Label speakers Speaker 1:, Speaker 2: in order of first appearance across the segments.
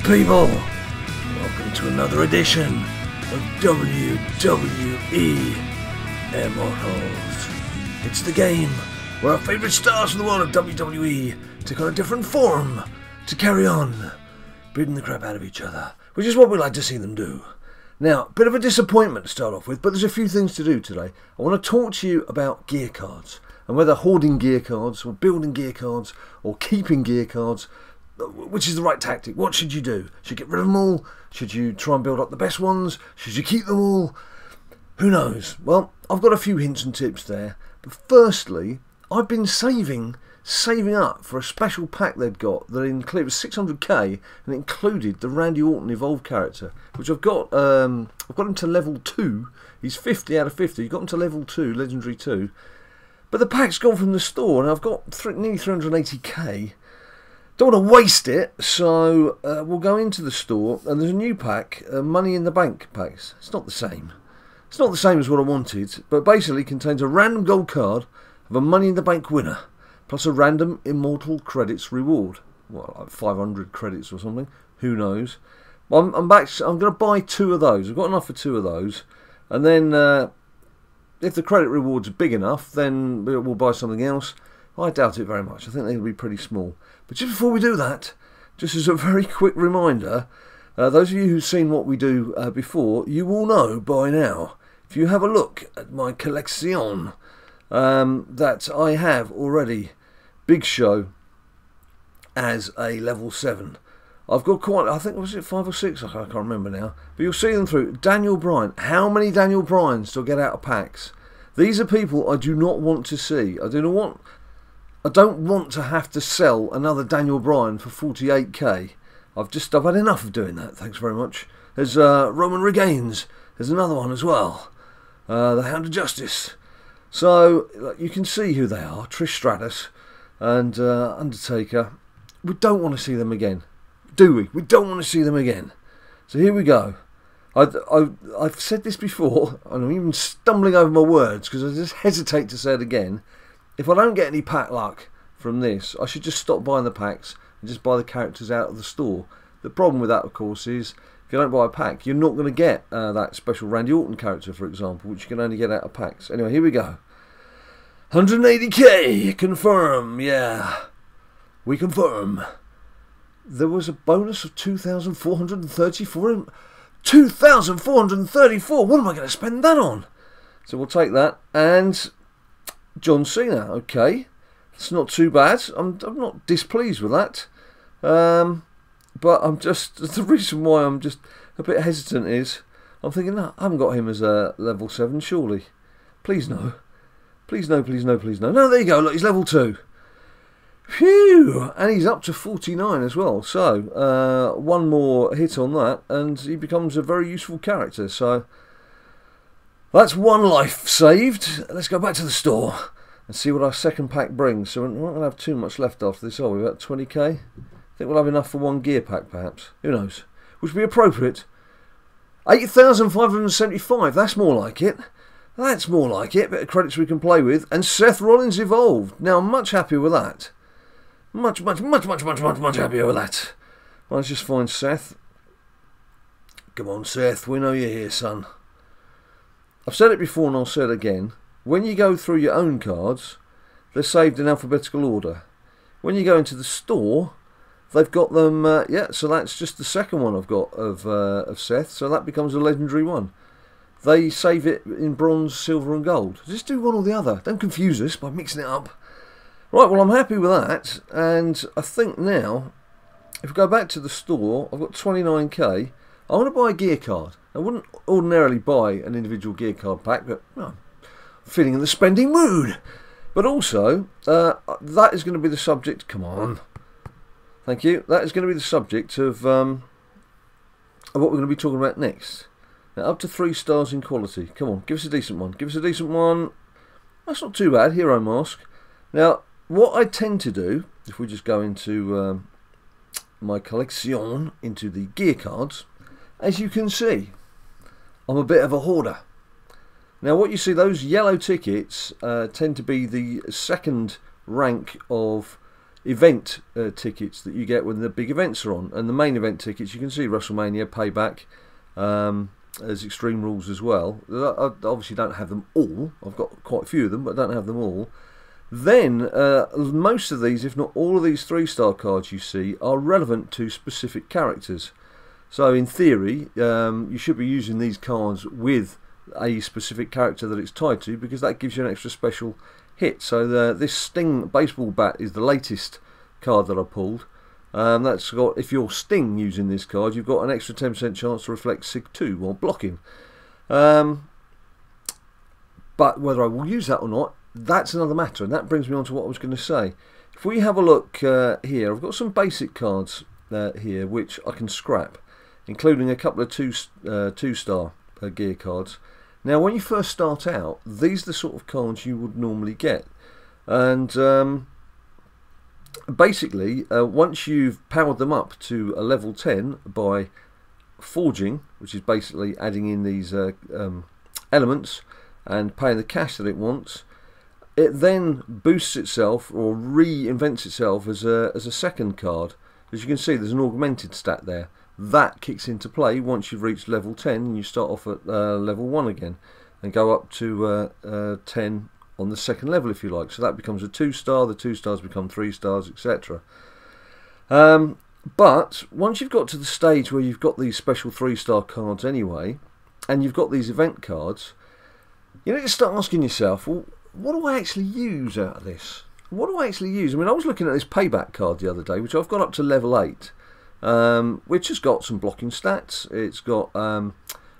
Speaker 1: people? Welcome to another edition of WWE Immortals. It's the game where our favourite stars from the world of WWE take on a different form to carry on beating the crap out of each other, which is what we like to see them do. Now, bit of a disappointment to start off with, but there's a few things to do today. I want to talk to you about gear cards, and whether hoarding gear cards, or building gear cards, or keeping gear cards, which is the right tactic. What should you do? Should you get rid of them all? Should you try and build up the best ones? Should you keep them all? Who knows? Well, I've got a few hints and tips there. But firstly, I've been saving up for a special pack they'd got that included 600k and it included the Randy Orton Evolved character, which I've got him to level 2. He's 50 out of 50. You've got him to level 2, Legendary 2. But the pack's gone from the store and I've got nearly 380k. Don't want to waste it, so we'll go into the store and there's a new pack, Money in the Bank packs. It's not the same. It's not the same as what I wanted, but basically contains a random gold card of a Money in the Bank winner, plus a random Immortal credits reward. Well, like 500 credits or something. Who knows? I'm going to buy 2 of those. I've got enough for 2 of those, and then if the credit rewards are big enough, then we'll buy something else. I doubt it very much. I think they'll be pretty small. But just before we do that, just as a very quick reminder, those of you who've seen what we do before, you will know by now, if you have a look at my collection, that I have already Big Show as a level 7. I've got quite, I think, was it 5 or 6? I can't remember now. But you'll see them through. Daniel Bryan. How many Daniel Bryans do I get out of packs? These are people I do not want to see. I don't want to have to sell another Daniel Bryan for 48k. I've had enough of doing that. Thanks very much. There's Roman Reigns. There's another one as well. The Hound of Justice. So you can see who they are. Trish Stratus and Undertaker. We don't want to see them again, do we? We don't want to see them again. So here we go. I've said this before, and I'm even stumbling over my words because I just hesitate to say it again. If I don't get any pack luck from this, I should just stop buying the packs and just buy the characters out of the store. The problem with that, of course, is if you don't buy a pack, you're not going to get that special Randy Orton character, for example, which you can only get out of packs. Anyway, here we go. 180k, confirm, yeah. We confirm. There was a bonus of 2,434. 2,434, what am I going to spend that on? So we'll take that, and John Cena, okay, it's not too bad. I'm not displeased with that, but the reason why I'm just a bit hesitant is I'm thinking, no, I haven't got him as a level 7, surely. Please no, please no, please no, please no. No, there you go. Look, he's level 2. Phew, and he's up to 49 as well. So one more hit on that, and he becomes a very useful character. So that's one life saved. Let's go back to the store and see what our second pack brings. So we're not going to have too much left after this, are we? About 20k? I think we'll have enough for one gear pack, perhaps. Who knows? Which would be appropriate. 8,575. That's more like it. That's more like it. Bit of credits we can play with. And Seth Rollins Evolved. Now, I'm much happier with that. Much happier with that. Well, let's just find Seth. Come on, Seth. We know you're here, son. I've said it before and I'll say it again. When you go through your own cards, they're saved in alphabetical order. When you go into the store, they've got them, yeah, so that's just the second one I've got of Seth, so that becomes a legendary one. They save it in bronze, silver and gold. Just do one or the other. Don't confuse us by mixing it up. Right, well, I'm happy with that, and I think now, if we go back to the store, I've got 29k. I want to buy a gear card. I wouldn't ordinarily buy an individual gear card pack, but no, I'm feeling in the spending mood. But also, that is going to be the subject. Come on, thank you. That is going to be the subject of what we're going to be talking about next. Now, up to 3 stars in quality. Come on, give us a decent one. Give us a decent one. That's not too bad. Hero Mask. Now, what I tend to do, if we just go into my collection, into the gear cards, as you can see, I'm a bit of a hoarder. Now what you see, those yellow tickets tend to be the second rank of event tickets that you get when the big events are on. And the main event tickets, you can see WrestleMania, Payback, there's Extreme Rules as well. I obviously don't have them all. I've got quite a few of them, but I don't have them all. Then, most of these, if not all of these 3-star cards you see, are relevant to specific characters. So, in theory, you should be using these cards with a specific character that it's tied to, because that gives you an extra special hit. So, this Sting baseball bat is the latest card that I pulled. That's got, if you're Sting using this card, you've got an extra 10% chance to reflect Sig 2 while blocking. But whether I will use that or not, that's another matter, and that brings me on to what I was going to say. If we have a look here, I've got some basic cards here which I can scrap, including a couple of two-star gear cards. Now, when you first start out, these are the sort of cards you would normally get, and basically, once you've powered them up to a level 10 by forging, which is basically adding in these elements and paying the cash that it wants, it then boosts itself or reinvents itself as a second card. As you can see, there's an augmented stat there. That kicks into play once you've reached level 10 and you start off at level 1 again and go up to 10 on the second level, if you like. So that becomes a 2-star, the 2 stars become 3 stars, etc. But once you've got to the stage where you've got these special 3-star cards anyway, and you've got these event cards, you need to start asking yourself, well, what do I actually use out of this? What do I actually use? I mean, I was looking at this Payback card the other day, which I've got up to level 8, which has got some blocking stats. It's got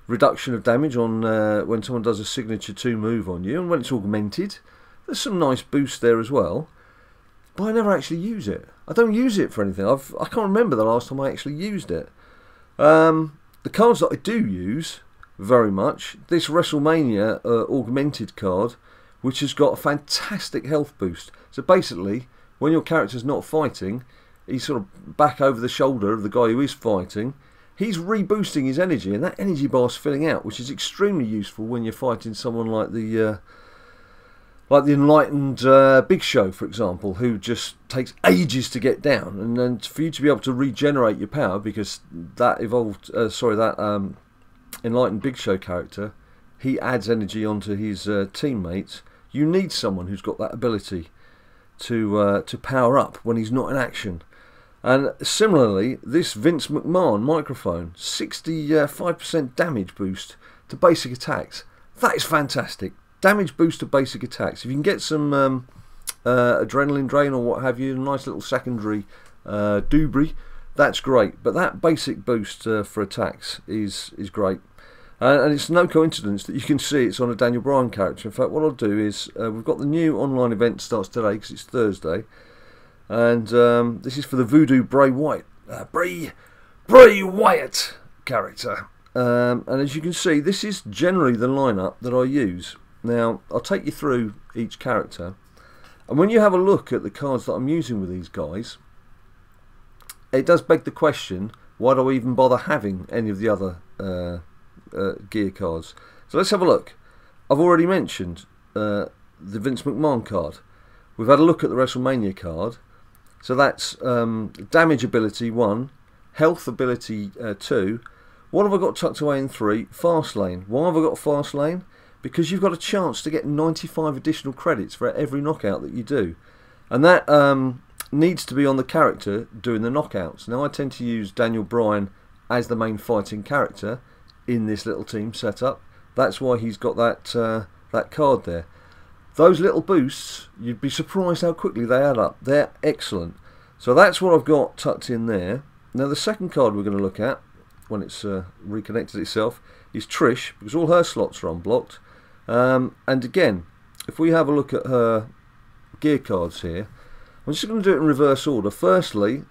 Speaker 1: reduction of damage on when someone does a signature 2 move on you, and when it's augmented, there's some nice boost there as well. But I never actually use it. I don't use it for anything. I can't remember the last time I actually used it. The cards that I do use very much, this WrestleMania augmented card, which has got a fantastic health boost. So basically, when your character's not fighting, he's sort of back over the shoulder of the guy who is fighting. He's reboosting his energy, and that energy bar's filling out, which is extremely useful when you're fighting someone like the enlightened Big Show, for example, who just takes ages to get down, and then for you to be able to regenerate your power, because that enlightened Big Show character, he adds energy onto his teammates. You need someone who's got that ability to power up when he's not in action. And similarly, this Vince McMahon microphone, 65% damage boost to basic attacks. That is fantastic. Damage boost to basic attacks. If you can get some adrenaline drain or what have you, a nice little secondary doobry, that's great. But that basic boost for attacks is great. And it's no coincidence that you can see it's on a Daniel Bryan character. In fact, what I'll do is, we've got the new online event starts today because it's Thursday. And this is for the Voodoo Bray Wyatt. Bray Wyatt character. And as you can see, this is generally the lineup that I use. Now, I'll take you through each character. And when you have a look at the cards that I'm using with these guys, it does beg the question, why do I even bother having any of the other gear cards? So let's have a look. I've already mentioned the Vince McMahon card. We've had a look at the WrestleMania card. So that's damage ability 1, health ability 2. What have I got tucked away in 3? Fast lane. Why have I got fast lane? Because you've got a chance to get 95 additional credits for every knockout that you do. And that needs to be on the character doing the knockouts. Now, I tend to use Daniel Bryan as the main fighting character in this little team setup. That's why he's got that card there. Those little boosts, you'd be surprised how quickly they add up. They're excellent. So that's what I've got tucked in there. Now, the second card we're going to look at, when it's reconnected itself, is Trish, because all her slots are unblocked. And again, if we have a look at her gear cards here, I'm just going to do it in reverse order. Firstly,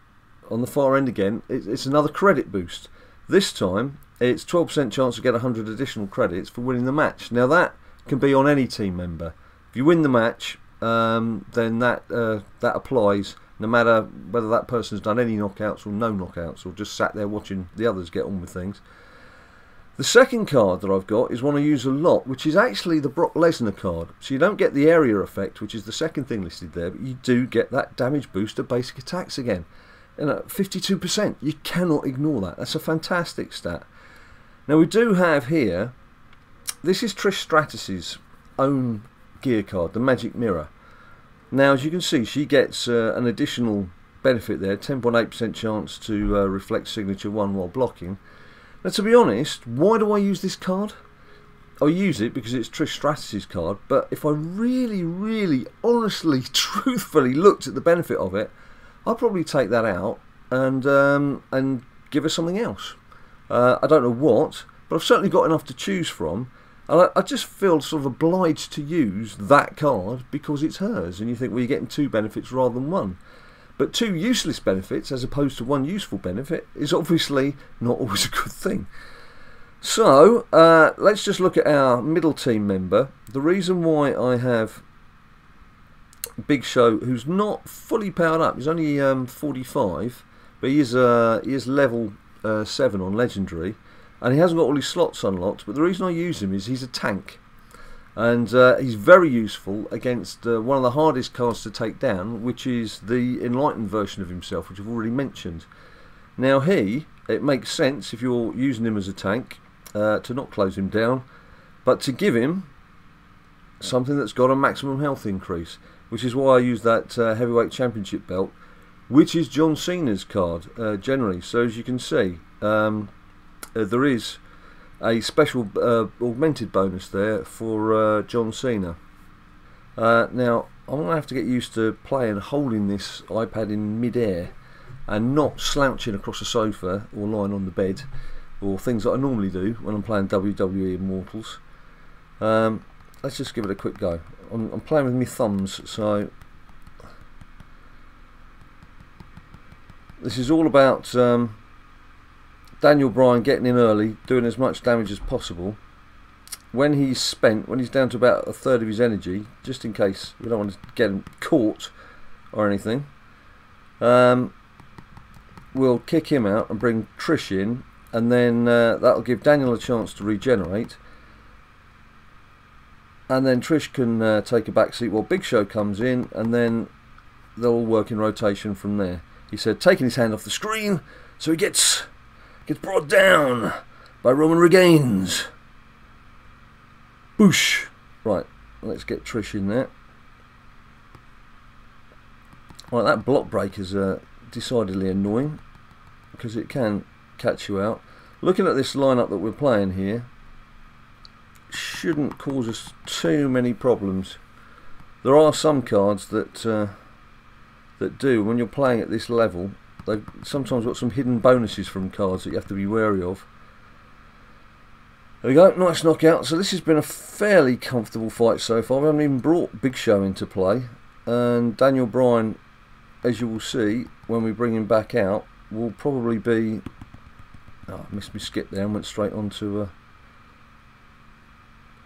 Speaker 1: on the far end again, it's another credit boost. This time, it's 12% chance to get 100 additional credits for winning the match. Now, that can be on any team member. If you win the match, then that applies no matter whether that person's done any knockouts or no knockouts, or just sat there watching the others get on with things. The second card that I've got is one I use a lot, which is actually the Brock Lesnar card. So you don't get the area effect, which is the second thing listed there, but you do get that damage boost of basic attacks again. 52%. You cannot ignore that. That's a fantastic stat. Now we do have here, this is Trish Stratus's own gear card, the Magic Mirror. Now as you can see, she gets an additional benefit there, 10.8% chance to reflect signature 1 while blocking. Now to be honest, why do I use this card? I use it because it's Trish Stratus's card, but if I really, honestly, truthfully looked at the benefit of it, I'll probably take that out and give her something else. I don't know what, but I've certainly got enough to choose from. And I just feel sort of obliged to use that card because it's hers. And you think, well, you're getting 2 benefits rather than 1. But 2 useless benefits as opposed to 1 useful benefit is obviously not always a good thing. So let's just look at our middle team member. The reason why I have Big Show, who's not fully powered up, he's only 45, but he is level 7 on Legendary, and he hasn't got all his slots unlocked. But the reason I use him is he's a tank. And he's very useful against one of the hardest cards to take down, which is the enlightened version of himself, which I've already mentioned. Now it makes sense if you're using him as a tank to not close him down, but to give him something that's got a maximum health increase, which is why I use that heavyweight championship belt, which is John Cena's card generally. So as you can see, there is a special augmented bonus there for John Cena. Now I'm going to have to get used to playing holding this iPad in mid-air and not slouching across a sofa or lying on the bed or things that I normally do when I'm playing WWE Immortals. Let's just give it a quick go. I'm playing with my thumbs, so this is all about Daniel Bryan getting in early, doing as much damage as possible. When he's spent, when he's down to about 1/3 of his energy, just in case we don't want to get him caught or anything, we'll kick him out and bring Trish in, and then that'll give Daniel a chance to regenerate, and then Trish can take a back seat while Big Show comes in, and then they'll all work in rotation from there. He said, taking his hand off the screen, so he gets brought down by Roman Reigns. Boosh. Right, let's get Trish in there. Right, that block break is decidedly annoying because it can catch you out. Looking at this lineup that we're playing here, shouldn't cause us too many problems. There are some cards that do, when you're playing at this level, they've sometimes got some hidden bonuses from cards that you have to be wary of. There we go, nice knockout. So this has been a fairly comfortable fight so far. We haven't even brought Big Show into play, and Daniel Bryan, as you will see when we bring him back out, will probably be... oh, I missed me skip there and went straight onto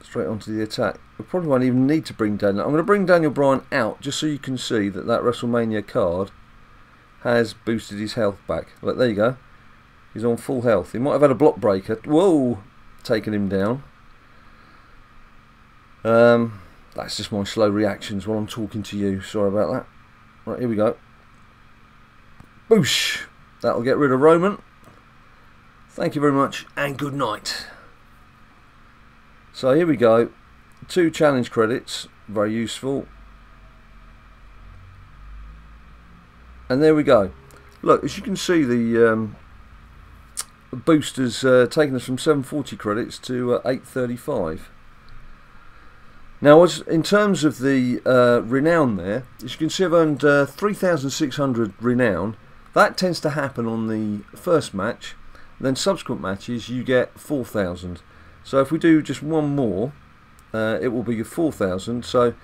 Speaker 1: the attack. We probably won't even need to bring Daniel. I'm going to bring Daniel Bryan out just so you can see that that WrestleMania card has boosted his health back. Look, there you go. He's on full health. He might have had a block breaker. Whoa! Taking him down. That's just my slow reactions while I'm talking to you. Sorry about that. Right, here we go. Boosh! That'll get rid of Roman. Thank you very much and good night. So here we go. 2 challenge credits. Very useful. And there we go. Look, as you can see, the boosters taken us from 740 credits to 835. Now, in terms of the renown there, as you can see, I've earned 3,600 renown. That tends to happen on the first match. Then subsequent matches, you get 4,000. So if we do just one more, it will be your 4,000. So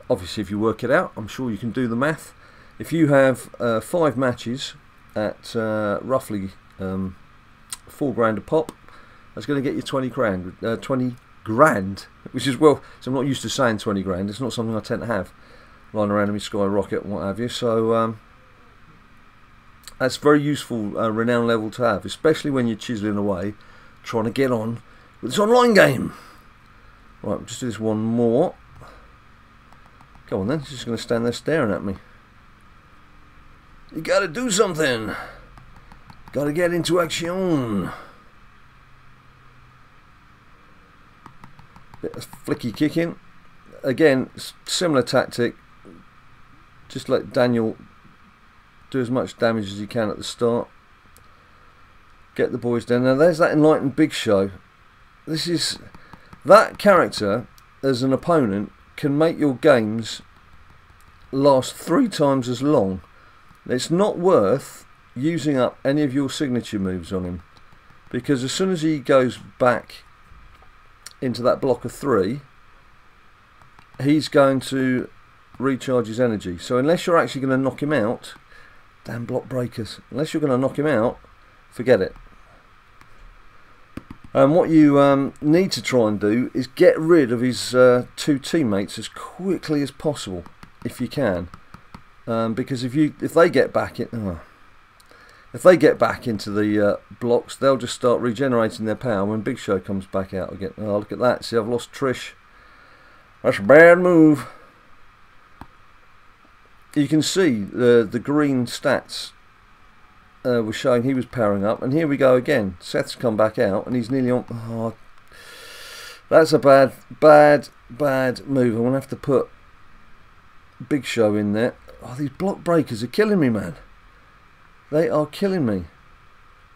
Speaker 1: obviously, if you work it out, I'm sure you can do the math. If you have 5 matches at roughly 4 grand a pop, that's going to get you 20 grand, which is, well, so I'm not used to saying 20 grand. It's not something I tend to have lying around in my skyrocket and what have you. So that's very useful renown level to have, especially when you're chiseling away, trying to get on with this online game. Right, we'll just do this one more. Come on then, he's just going to stand there staring at me. You gotta do something. Gotta get into action. Bit of flicky kicking. Again, similar tactic. Just let Daniel do as much damage as he can at the start. Get the boys down. Now there's that enlightened Big Show. This is... That character, as an opponent, can make your games last 3 times as long. It's not worth using up any of your signature moves on him, because as soon as he goes back into that block of 3, he's going to recharge his energy. So unless you're actually going to knock him out, damn block breakers, unless you're going to knock him out, forget it. And what you need to try and do is get rid of his 2 teammates as quickly as possible, if you can. Because if they get back into the blocks, they'll just start regenerating their power when Big Show comes back out again. Oh, look at that! See, I've lost Trish. That's a bad move. You can see the green stats were showing he was powering up, and here we go again. Seth's come back out, and he's nearly on. Oh, that's a bad move. I'm gonna have to put Big Show in there. Oh, these block breakers are killing me, man. They are killing me.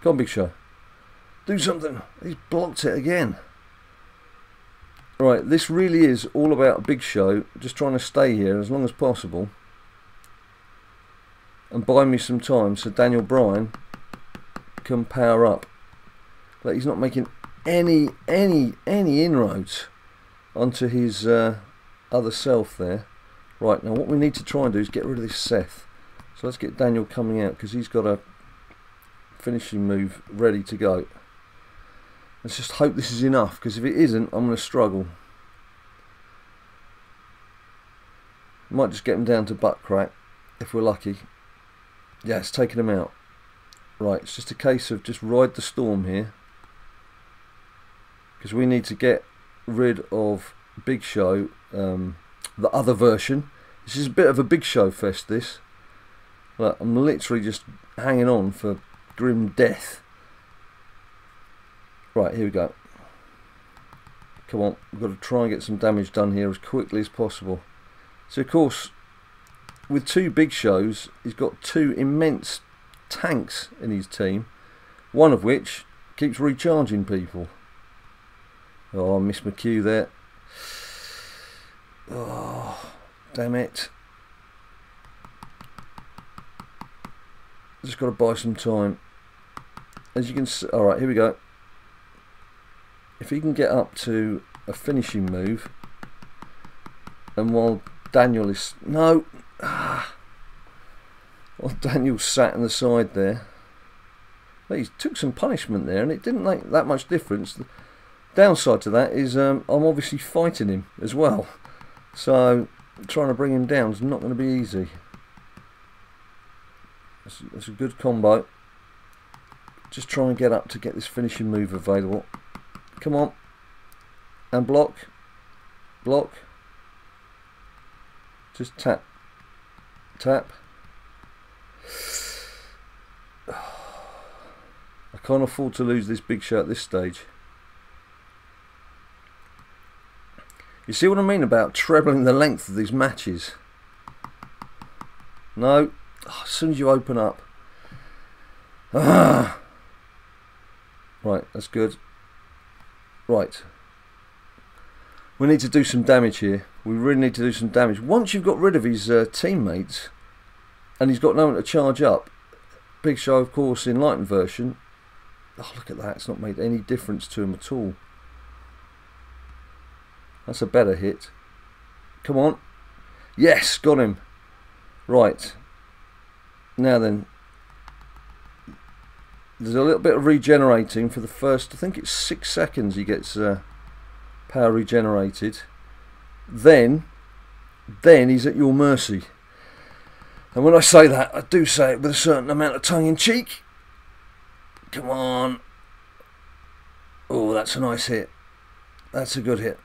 Speaker 1: Come on, Big Show. Do something. He's blocked it again. Right, this really is all about Big Show just trying to stay here as long as possible and buy me some time so Daniel Bryan can power up. But he's not making any inroads onto his other self there. Right, now what we need to try and do is get rid of this Seth. So let's get Daniel coming out, because he's got a finishing move ready to go. Let's just hope this is enough, because if it isn't, I'm going to struggle. Might just get him down to butt crack, if we're lucky. Yeah, it's taken him out. Right, it's just a case of just ride the storm here, because we need to get rid of Big Show, the other version. This is a bit of a Big Show fest, this. Look, I'm literally just hanging on for grim death. Right, here we go. Come on, we've got to try and get some damage done here as quickly as possible. So of course, with 2 Big Shows, he's got 2 immense tanks in his team, one of which keeps recharging people. Oh, I missed my cue there. Oh, damn it. Just got to buy some time. As you can see, alright, here we go. If he can get up to a finishing move, and while Daniel is... No! While Daniel sat on the side there, well, he took some punishment there, and it didn't make that much difference. The downside to that is I'm obviously fighting him as well. So trying to bring him down is not going to be easy. That's a good combo. Just try and get up to get this finishing move available. Come on. And block. Block. Just tap. Tap. I can't afford to lose this Big Show at this stage. You see what I mean about trebling the length of these matches? No. Oh, as soon as you open up. Ah. Right, that's good. Right. We need to do some damage here. We really need to do some damage. Once you've got rid of his teammates, and he's got no one to charge up, Big Show, of course, enlightened version. Oh, look at that. It's not made any difference to him at all. That's a better hit. Come on. Yes, got him. Right. Now then, there's a little bit of regenerating for the first, I think it's 6 seconds he gets power regenerated. Then he's at your mercy. And when I say that, I do say it with a certain amount of tongue in cheek. Come on. Oh, that's a nice hit. That's a good hit.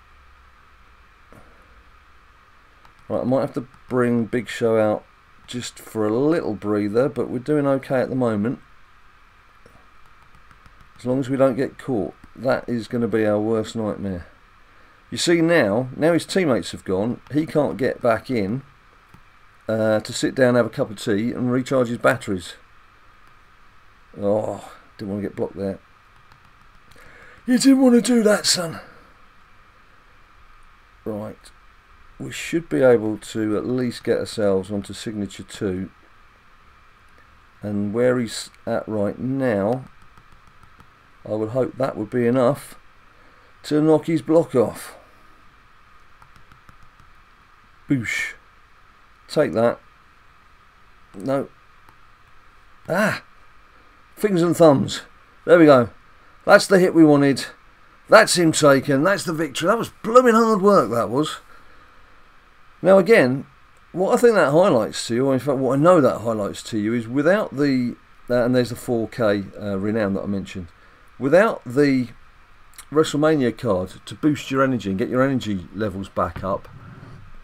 Speaker 1: Right, I might have to bring Big Show out just for a little breather, but we're doing okay at the moment. As long as we don't get caught, that is going to be our worst nightmare. You see now his teammates have gone, he can't get back in to sit down, have a cup of tea and recharge his batteries. Oh, didn't want to get blocked there. You didn't want to do that, son. Right. We should be able to at least get ourselves onto signature 2. And where he's at right now, I would hope that would be enough to knock his block off. Boosh. Take that. No. Ah! Fingers and thumbs. There we go. That's the hit we wanted. That's him taken. That's the victory. That was blooming hard work, that was. Now again, what I think that highlights to you, or in fact what I know that highlights to you, is without the, and there's the 4K renown that I mentioned, without the WrestleMania card to boost your energy and get your energy levels back up,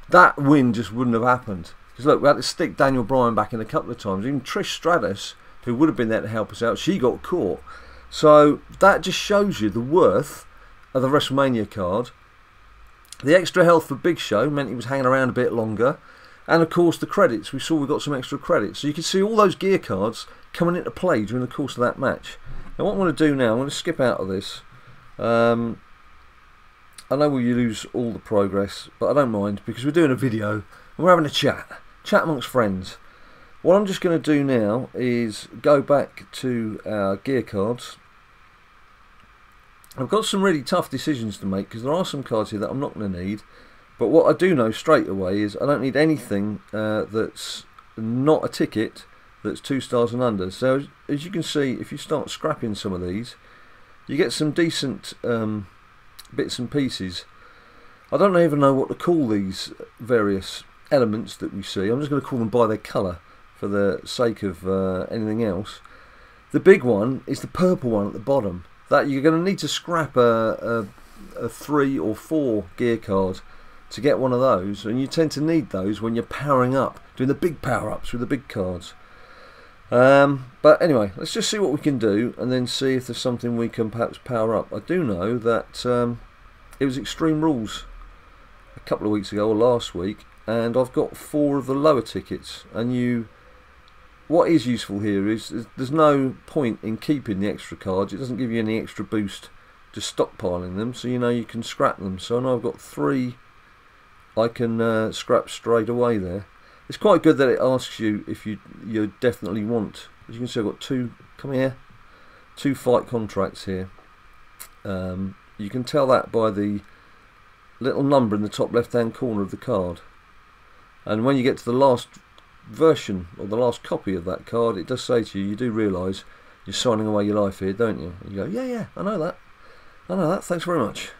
Speaker 1: that win just wouldn't have happened. Because look, we had to stick Daniel Bryan back in a couple of times. Even Trish Stratus, who would have been there to help us out, she got caught. So that just shows you the worth of the WrestleMania card. The extra health for Big Show meant he was hanging around a bit longer. And of course the credits, we saw we got some extra credits. So you can see all those gear cards coming into play during the course of that match. Now what I'm going to do now, I'm going to skip out of this. I know we lose all the progress, but I don't mind because we're doing a video and we're having a chat amongst friends. What I'm just going to do now is go back to our gear cards. I've got some really tough decisions to make because there are some cards here that I'm not going to need. But what I do know straight away is I don't need anything that's not a ticket that's 2 stars and under. So as you can see, if you start scrapping some of these, you get some decent bits and pieces. I don't even know what to call these various elements that we see. I'm just going to call them by their colour for the sake of anything else. The big one is the purple one at the bottom. That you're going to need to scrap a 3 or 4 gear card to get one of those, and you tend to need those when you're powering up, doing the big power-ups with the big cards. But anyway, let's just see what we can do and then see if there's something we can perhaps power up. I do know that it was Extreme Rules a couple of weeks ago or last week, and I've got 4 of the lower tickets. And what is useful here is there's no point in keeping the extra cards. It doesn't give you any extra boost just stockpiling them, so you know you can scrap them. So I know I've got 3 I can scrap straight away there. It's quite good that it asks you if you definitely want. As you can see, I've got 2, come here, 2 fight contracts here. You can tell that by the little number in the top left hand corner of the card. And when you get to the last version or the last copy of that card, it does say to you, you do realise you're signing away your life here, don't you? And you go, yeah, I know that, thanks very much.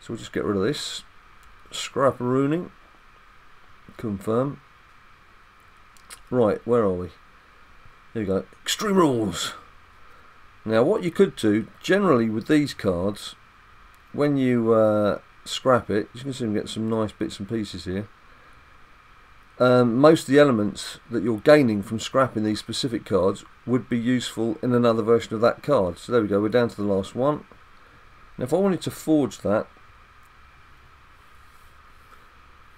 Speaker 1: So we'll just get rid of this. Scrap-a-rooning. Confirm. Right, where are we? Here we go. Extreme Rules. Now what you could do, generally with these cards, when you scrap it, you can see we get some nice bits and pieces here. Most of the elements that you're gaining from scrapping these specific cards would be useful in another version of that card. So there we go, we're down to the last one. Now if I wanted to forge that,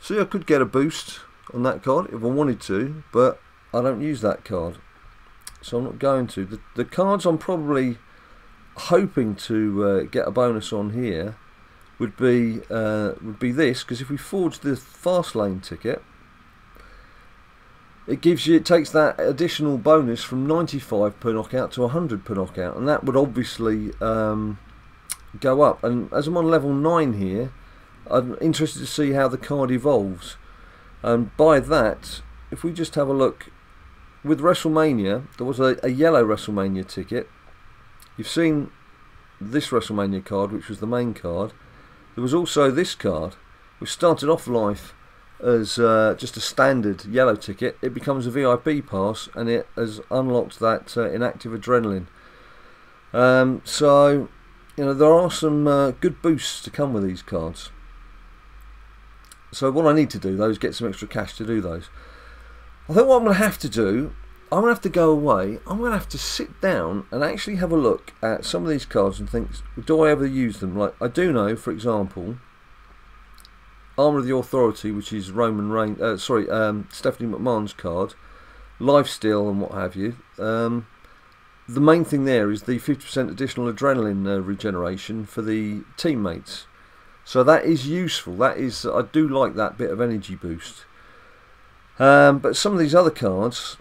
Speaker 1: see, I could get a boost on that card if I wanted to, but I don't use that card, so I'm not going to. The cards I'm probably hoping to get a bonus on here would be this, because if we forge the fast lane ticket, it takes that additional bonus from 95 per knockout to 100 per knockout, and that would obviously go up. And as I'm on level 9 here, I'm interested to see how the card evolves. And by that, if we just have a look, with WrestleMania, there was a yellow WrestleMania ticket. You've seen this WrestleMania card, which was the main card. There was also this card, which started off life as just a standard yellow ticket. It becomes a VIP pass, and it has unlocked that inactive adrenaline. So you know, there are some good boosts to come with these cards. So what I need to do though is get some extra cash to do those. I think what I'm going to have to do, I'm going to have to go away, I'm going to have to sit down and actually have a look at some of these cards and think, do I ever use them? Like, I do know, for example, Armour of the Authority, which is Roman Reigns, Stephanie McMahon's card, Lifesteal and what have you. The main thing there is the 50% additional adrenaline regeneration for the teammates. So that is useful. That is, I do like that bit of energy boost. But some of these other cards,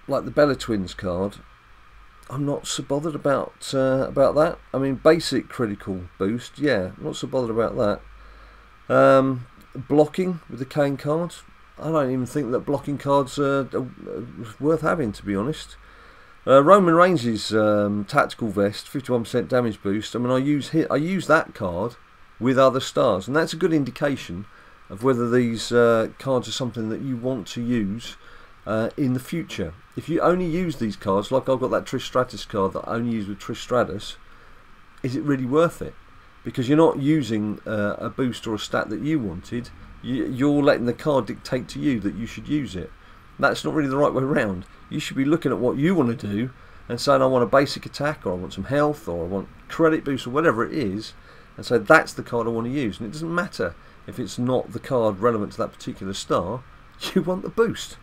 Speaker 1: like the Bella Twins card, I'm not so bothered about that. I mean, basic critical boost, yeah, not so bothered about that. Blocking with the Kane card, I don't even think that blocking cards are worth having, to be honest. Roman Reigns' tactical vest, 51% damage boost. I mean, I use that card with other stars, and that's a good indication of whether these cards are something that you want to use in the future. If you only use these cards, like I've got that Trish Stratus card that I only use with Trish Stratus, is it really worth it? Because you're not using a boost or a stat that you wanted. You're letting the card dictate to you that you should use it. That's not really the right way around. You should be looking at what you want to do and saying, I want a basic attack, or I want some health, or I want credit boost, or whatever it is, and so that's the card I want to use. And it doesn't matter if it's not the card relevant to that particular star, you want the boost.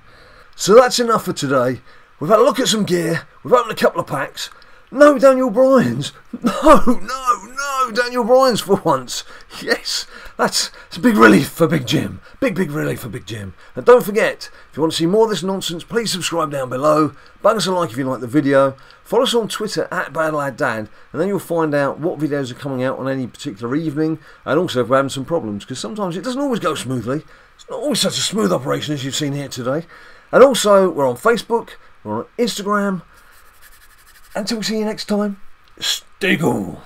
Speaker 1: So that's enough for today. We've had a look at some gear, we've opened a couple of packs. No Daniel Bryan's. No Daniel Bryan's for once. Yes, that's a big relief for Big Jim. Big relief for Big Jim. And don't forget, if you want to see more of this nonsense, please subscribe down below. Bang us a like if you like the video. Follow us on Twitter at BadLadDad, and then you'll find out what videos are coming out on any particular evening, and also if we're having some problems, because sometimes it doesn't always go smoothly. It's not always such a smooth operation as you've seen here today. And also, we're on Facebook, we're on Instagram. Until we see you next time, stay cool.